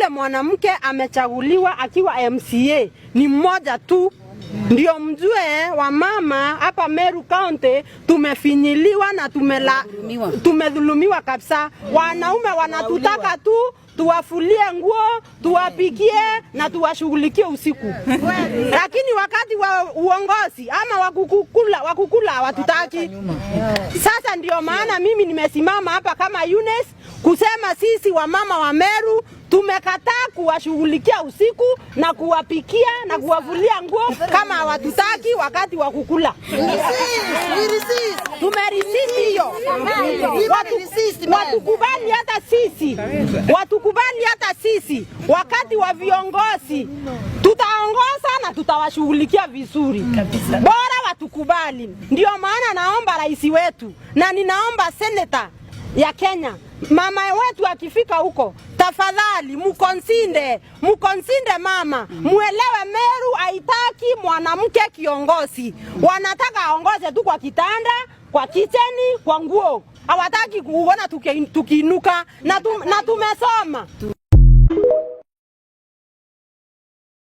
yule mwanamke amechaguliwa akiwa MCA ni mmoja tu. Ndio mjue wa mama hapa Meru County tumefinyiliwa na tumedhulumiwa kabisa. Wanaume wanatutaka tu tuwafulie nguo, tuwapikie na tuwashughulikie usiku. Lakini wakati wa uongozi ama wakukula hawatutaki. Sasa ndio maana mimi nimesimama hapa kama Eunice kusema sisi wa mama wa Meru tumekataa kuwashughulikia usiku na kuwapikia na kuwafulia nguo kama hawatutaki wakati wa kukula. Tumeresist hiyo. Watukubali hata sisi wakati wa viongozi tutaongoza na tutawashughulikia vizuri. Bora watukubali. Ndio maana naomba rais wetu na ninaomba senator ya Kenya, mama wetu akifika huko, tafadhali mukonsinde mama, muelewe Meru haitaki mwanamke kiongozi. Wanataka aongoze tu kwa kitanda, kwa kitchen, kwa nguo. Hawataki kuona tukiinuka na tumesoma.